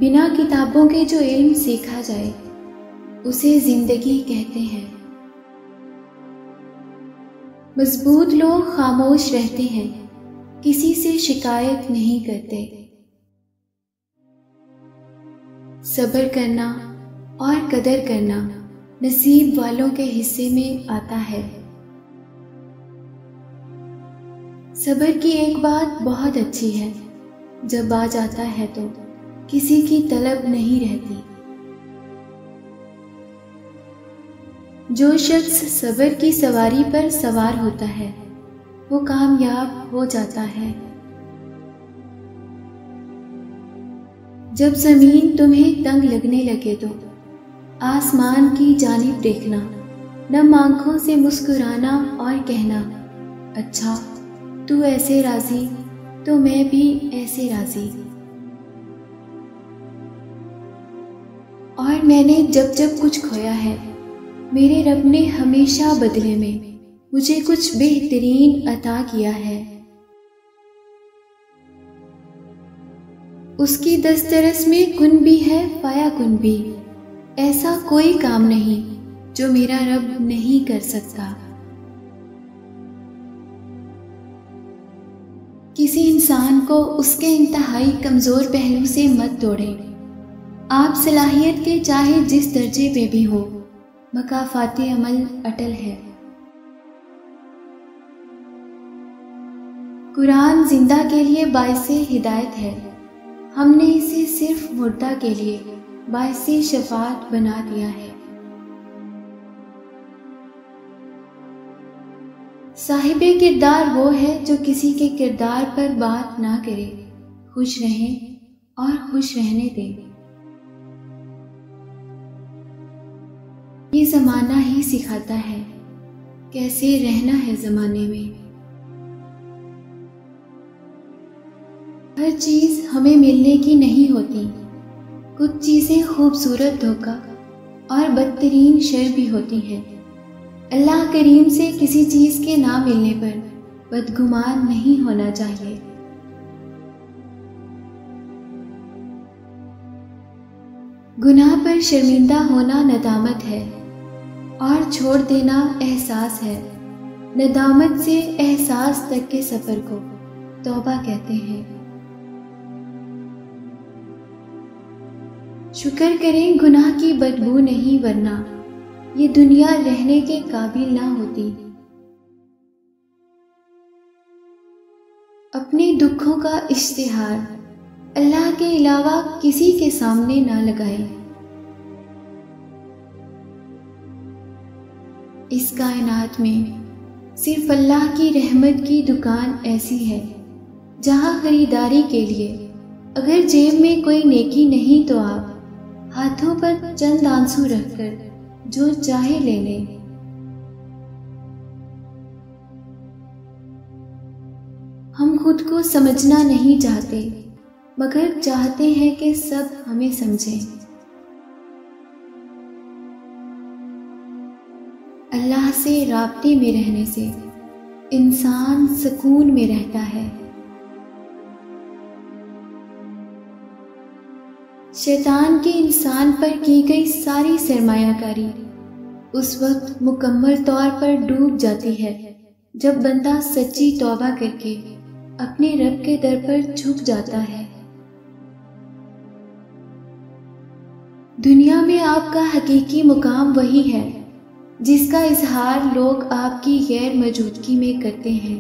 बिना किताबों के जो इल्म सीखा जाए उसे जिंदगी कहते हैं। मजबूत लोग खामोश रहते हैं, किसी से शिकायत नहीं करते। सब्र करना और कदर करना नसीब वालों के हिस्से में आता है। सब्र की एक बात बहुत अच्छी है, जब आ जाता है तो किसी की तलब नहीं रहती। जो शख्स सब्र की सवारी पर सवार होता है वो कामयाब हो जाता है। जब जमीन तुम्हें तंग लगने लगे तो आसमान की जानिब देखना, नम आंखों से मुस्कुराना और कहना, अच्छा तू ऐसे राजी तो मैं भी ऐसे राजी। और मैंने जब जब कुछ खोया है, मेरे रब ने हमेशा बदले में मुझे कुछ बेहतरीन अता किया है। उसकी दस्तरस में कुन भी है फाया कुन भी। ऐसा कोई काम नहीं जो मेरा रब नहीं कर सकता। किसी इंसान को उसके इंतहाई कमजोर पहलू से मत तोड़ें। आप सलाहियत के चाहे जिस दर्जे पे भी हो, मकाफाते अमल अटल है। कुरान जिंदा के लिए बाइसे हिदायत है, हमने इसे सिर्फ मुर्दा के लिए बाइसे शफात बना दिया है। साहिबे किरदार वो है जो किसी के किरदार पर बात ना करे, खुश रहें और खुश रहने दे। ये ज़माना ही सिखाता है कैसे रहना है ज़माने में। हर चीज़ हमें मिलने की नहीं होती, कुछ चीज़ें खूबसूरत धोखा और बदतरीन शर भी होती हैं। अल्लाह करीम से किसी चीज़ के ना मिलने पर बदगुमान नहीं होना चाहिए। गुनाह पर शर्मिंदा होना नदामत है और छोड़ देना एहसास है। नदामत से एहसास तक के सफ़र को तौबा कहते हैं। शुक्र करें गुनाह की बदबू नहीं, वरना ये दुनिया रहने के काबिल ना होती। अपने दुखों का इश्तिहार अल्लाह के अलावा किसी के सामने ना लगाएं। इस कायनात में सिर्फ अल्लाह की रहमत की दुकान ऐसी है जहां खरीदारी के लिए अगर जेब में कोई नेकी नहीं तो आप हाथों पर चंद आंसू रखकर जो चाहे ले लें। हम खुद को समझना नहीं चाहते, मगर चाहते हैं कि सब हमें समझें। अल्लाह से राब्ते में रहने से इंसान सुकून में रहता है। शैतान की इंसान पर की गई सारी सरमायाकारी उस वक्त मुकम्मल तौर पर डूब जाती है जब बंदा सच्ची तौबा करके अपने रब के दर पर झुक जाता है। दुनिया में आपका हकीकी मुकाम वही है जिसका इजहार लोग आपकी गैर मौजूदगी में करते हैं।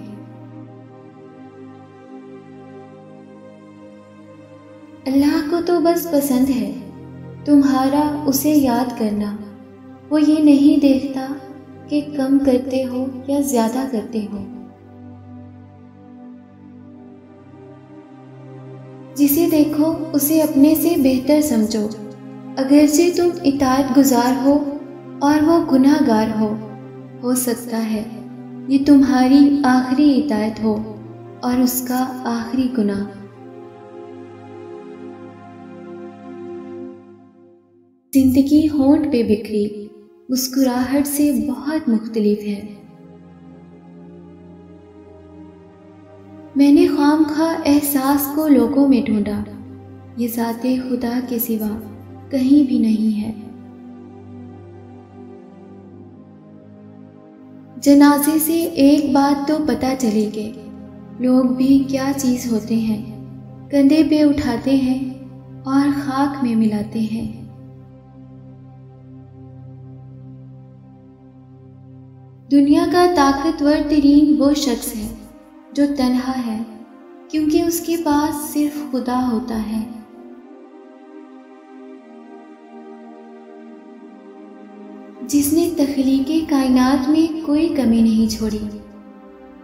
अल्लाह को तो बस पसंद है तुम्हारा उसे याद करना। वो ये नहीं देखता कि कम करते हो या ज्यादा करते हो। जिसे देखो उसे अपने से बेहतर समझो, अगरचे तुम इताअत गुजार हो और वो गुनाहगार हो सकता है ये तुम्हारी आखिरी इताअत हो और उसका आखिरी गुनाह। जिंदगी होंठ पे बिखरी मुस्कुराहट से बहुत मुख्तलिफ है। मैंने ख्वामख्वाह एहसास को लोगों में ढूंढा, ये ज़ाते खुदा के सिवा कहीं भी नहीं है। जनाजे से एक बात तो पता चली कि लोग भी क्या चीज़ होते हैं, कंधे पे उठाते हैं और खाक में मिलाते हैं। दुनिया का ताकतवर तरीन वो शख्स है जो तन्हा है, क्योंकि उसके पास सिर्फ खुदा होता है। जिसने तख्लीके कायनात में कोई कमी नहीं छोड़ी,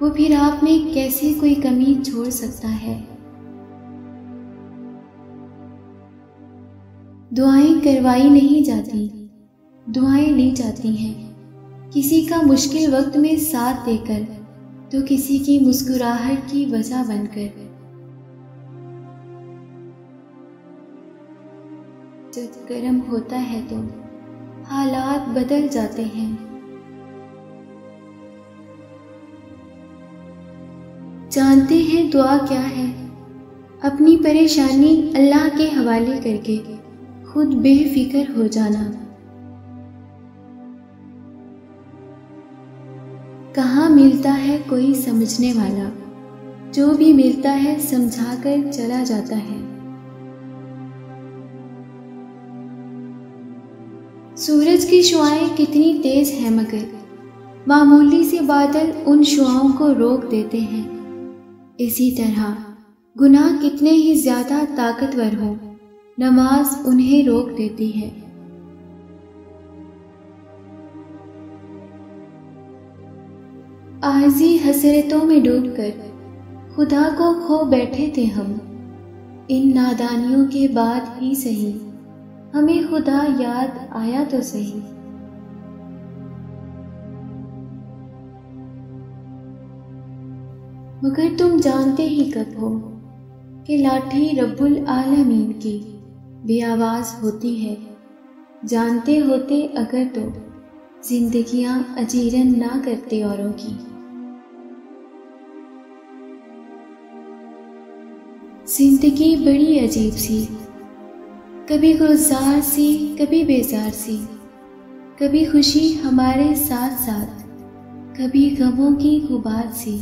वो फिर आप में कैसे कोई कमी छोड़ सकता है। दुआएं करवाई नहीं जाती, दुआएं ली जाती हैं, किसी का मुश्किल वक्त में साथ देकर तो किसी की मुस्कुराहट की वजह बनकर। जब गर्म होता है तो हालात बदल जाते हैं। जानते हैं दुआ क्या है? अपनी परेशानी अल्लाह के हवाले करके खुद बेफिक्र हो जाना। कहाँ मिलता है कोई समझने वाला, जो भी मिलता है समझाकर चला जाता है। सूरज की शुआएं कितनी तेज है, मगर मामूली से बादल उन शुआओं को रोक देते हैं। इसी तरह गुनाह कितने ही ज्यादा ताकतवर हो, नमाज उन्हें रोक देती है। आजी हसरतों में डूबकर खुदा को खो बैठे थे हम। इन नादानियों के बाद ही सही हमें खुदा याद आया तो सही। मगर तुम जानते ही कब हो कि लाठी रब्बुल आलमीन की बेआवाज होती है। जानते होते अगर तो जिंदगियां अजीरन ना करते औरों की। जिंदगी बड़ी अजीब सी, कभी गुलजार सी कभी बेजार सी, कभी खुशी हमारे साथ साथ, कभी गमों की गुबार सी।